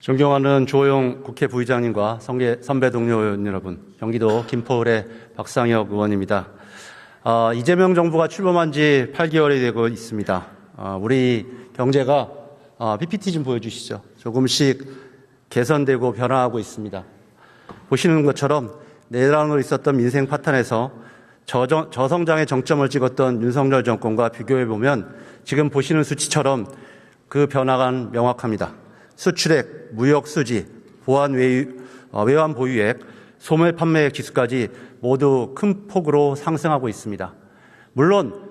존경하는 주호영 국회 부의장님과 선배 동료 의원 여러분, 경기도 김포을의 박상혁 의원입니다. 이재명 정부가 출범한 지 8개월이 되고 있습니다. 우리 경제가 PPT 좀 보여주시죠. 조금씩 개선되고 변화하고 있습니다. 보시는 것처럼 내란으로 있었던 민생 파탄에서 저성장의 정점을 찍었던 윤석열 정권과 비교해보면 지금 보시는 수치처럼 그 변화가 명확합니다. 수출액, 무역 수지, 외환 보유액, 소매 판매액 지수까지 모두 큰 폭으로 상승하고 있습니다. 물론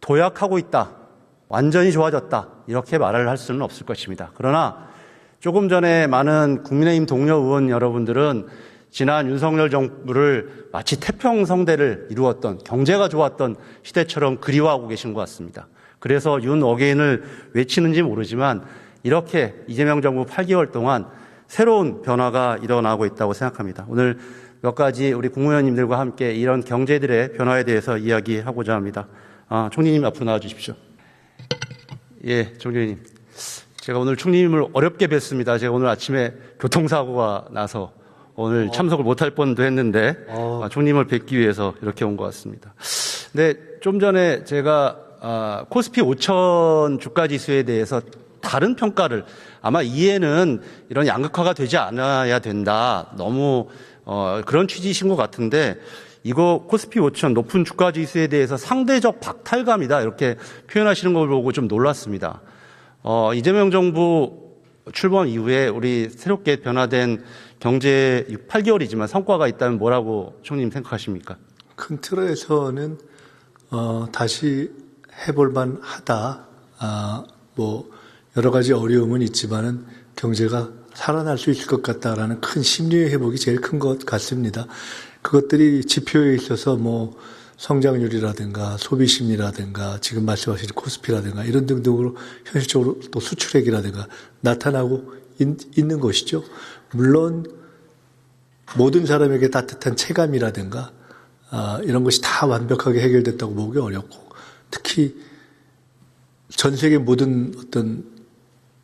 도약하고 있다, 완전히 좋아졌다 이렇게 말을 할 수는 없을 것입니다. 그러나 조금 전에 많은 국민의힘 동료 의원 여러분들은 지난 윤석열 정부를 마치 태평성대를 이루었던 경제가 좋았던 시대처럼 그리워하고 계신 것 같습니다. 그래서 윤 어게인을 외치는지 모르지만 이렇게 이재명 정부 8개월 동안 새로운 변화가 일어나고 있다고 생각합니다. 오늘 몇 가지 우리 국무위원님들과 함께 이런 경제들의 변화에 대해서 이야기하고자 합니다. 총리님 앞으로 나와 주십시오. 예, 총리님. 제가 오늘 총리님을 어렵게 뵀습니다. 제가 오늘 아침에 교통사고가 나서 오늘 참석을 못할 뻔도 했는데 총리님을 뵙기 위해서 이렇게 온 것 같습니다. 네, 좀 전에 제가 코스피 5천 주가지수에 대해서 다른 평가를 아마 이해는 이런 양극화가 되지 않아야 된다. 너무 그런 취지이신 것 같은데 이거 코스피 5천 높은 주가지수에 대해서 상대적 박탈감이다 이렇게 표현하시는 걸 보고 좀 놀랐습니다. 이재명 정부 출범 이후에 우리 새롭게 변화된 경제 8개월이지만 성과가 있다면 뭐라고 총리님 생각하십니까? 큰 틀에서는 다시 해볼 만하다. 여러 가지 어려움은 있지만은 경제가 살아날 수 있을 것 같다라는 큰 심리의 회복이 제일 큰 것 같습니다. 그것들이 지표에 있어서 성장률이라든가 소비심리라든가 지금 말씀하신 코스피라든가 이런 등등으로 현실적으로 또 수출액이라든가 나타나고 있는 것이죠. 물론 모든 사람에게 따뜻한 체감이라든가 이런 것이 다 완벽하게 해결됐다고 보기 어렵고 특히 전 세계 모든 어떤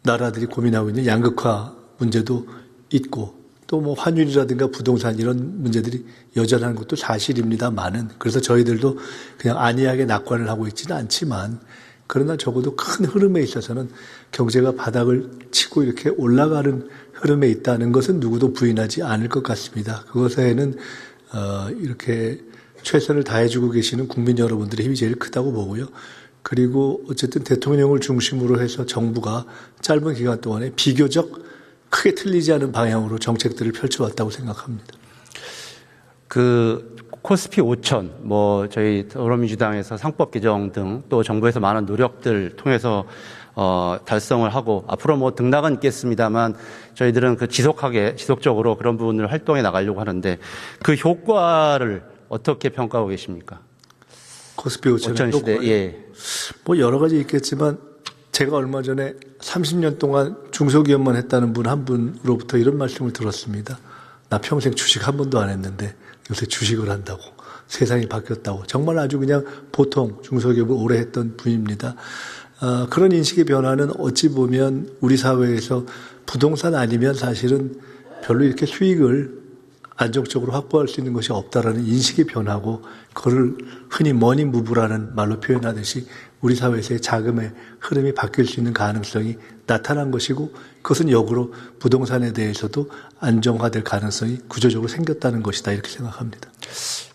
나라들이 고민하고 있는 양극화 문제도 있고 또 환율이라든가 부동산 이런 문제들이 여전한 것도 사실입니다만은 그래서 저희들도 그냥 안이하게 낙관을 하고 있지는 않지만 그러나 적어도 큰 흐름에 있어서는 경제가 바닥을 치고 이렇게 올라가는 흐름에 있다는 것은 누구도 부인하지 않을 것 같습니다. 그것에는 이렇게 최선을 다해주고 계시는 국민 여러분들의 힘이 제일 크다고 보고요. 그리고 어쨌든 대통령을 중심으로 해서 정부가 짧은 기간 동안에 비교적 크게 틀리지 않은 방향으로 정책들을 펼쳐왔다고 생각합니다. 코스피 5천, 저희 더불어민주당에서 상법 개정 등 또 정부에서 많은 노력들 통해서 달성을 하고 앞으로 등락은 있겠습니다만 저희들은 지속적으로 그런 부분을 활동해 나가려고 하는데 그 효과를 어떻게 평가하고 계십니까? 코스피 5천 시대, 예. 여러 가지 있겠지만 제가 얼마 전에 30년 동안 중소기업만 했다는 분 한 분으로부터 이런 말씀을 들었습니다. 나 평생 주식 한 번도 안 했는데 요새 주식을 한다고 세상이 바뀌었다고 정말 아주 그냥 보통 중소기업을 오래 했던 분입니다. 그런 인식의 변화는 어찌 보면 우리 사회에서 부동산 아니면 사실은 별로 이렇게 수익을 안정적으로 확보할 수 있는 것이 없다라는 인식의 변화고 그걸 흔히 머니무브라는 말로 표현하듯이 우리 사회에서의 자금의 흐름이 바뀔 수 있는 가능성이 나타난 것이고 그것은 역으로 부동산에 대해서도 안정화될 가능성이 구조적으로 생겼다는 것이다 이렇게 생각합니다.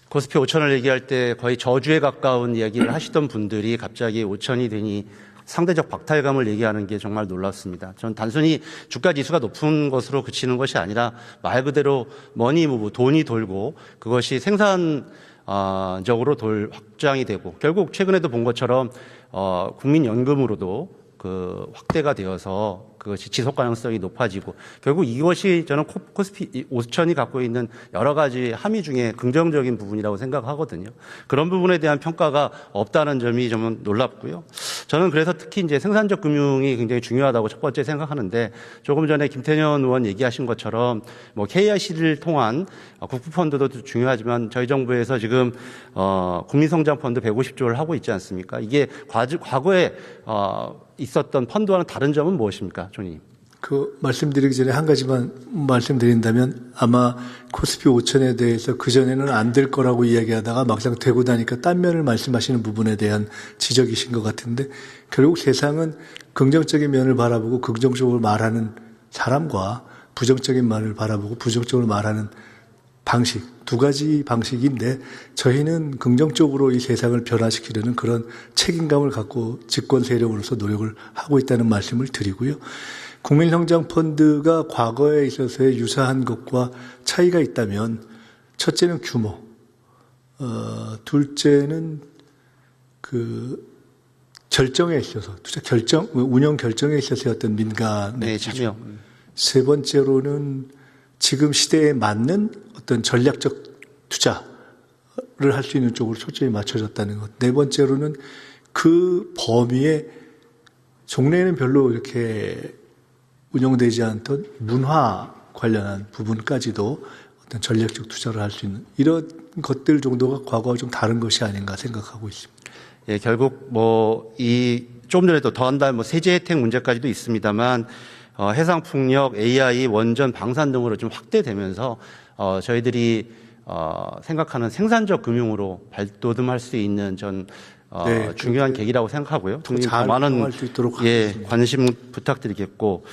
코스피 5천을 얘기할 때 거의 저주에 가까운 이야기를 하시던 분들이 갑자기 5천이 되니 상대적 박탈감을 얘기하는 게 정말 놀랍습니다. 전 단순히 주가 지수가 높은 것으로 그치는 것이 아니라 말 그대로 머니무브, 돈이 돌고 그것이 생산적으로 확장이 되고 결국 최근에도 본 것처럼 국민연금으로도 확대가 되어서 그것이 지속 가능성이 높아지고 결국 이것이 저는 코스피 5천이 갖고 있는 여러 가지 함의 중에 긍정적인 부분이라고 생각하거든요. 그런 부분에 대한 평가가 없다는 점이 좀 놀랍고요. 저는 그래서 특히 이제 생산적 금융이 굉장히 중요하다고 첫 번째 생각하는데 조금 전에 김태년 의원 얘기하신 것처럼 KIC를 통한 국부펀드도 중요하지만 저희 정부에서 지금 국민성장펀드 150조를 하고 있지 않습니까? 이게 과거에 있었던 펀드와는 다른 점은 무엇입니까, 총리님? 말씀드리기 전에 한 가지만 말씀드린다면 아마 코스피 5천에 대해서 그전에는 안 될 거라고 이야기하다가 막상 되고 나니까 딴 면을 말씀하시는 부분에 대한 지적이신 것 같은데 결국 세상은 긍정적인 면을 바라보고 긍정적으로 말하는 사람과 부정적인 말을 바라보고 부정적으로 말하는 방식, 두 가지 방식인데 저희는 긍정적으로 이 세상을 변화시키려는 그런 책임감을 갖고 집권 세력으로서 노력을 하고 있다는 말씀을 드리고요. 국민성장펀드가 과거에 있어서의 유사한 것과 차이가 있다면 첫째는 규모, 둘째는 결정에 있어서 운영 결정에 있어서의 어떤 민간의 참여. 세 번째로는 지금 시대에 맞는 어떤 전략적 투자를 할 수 있는 쪽으로 초점이 맞춰졌다는 것. 네 번째로는 그 범위에 종래에는 별로 이렇게 운영되지 않던 문화 관련한 부분까지도 어떤 전략적 투자를 할 수 있는 이런 것들 정도가 과거와 좀 다른 것이 아닌가 생각하고 있습니다. 예, 결국 좀 전에도 더한다 세제 혜택 문제까지도 있습니다만 해상 풍력, AI, 원전, 방산 등으로 좀 확대되면서 저희들이 생각하는 생산적 금융으로 발돋움할 수 있는 중요한 계기라고 생각하고요. 잘 많은 활용할 수 있도록 예, 하겠습니다. 관심 부탁드리겠고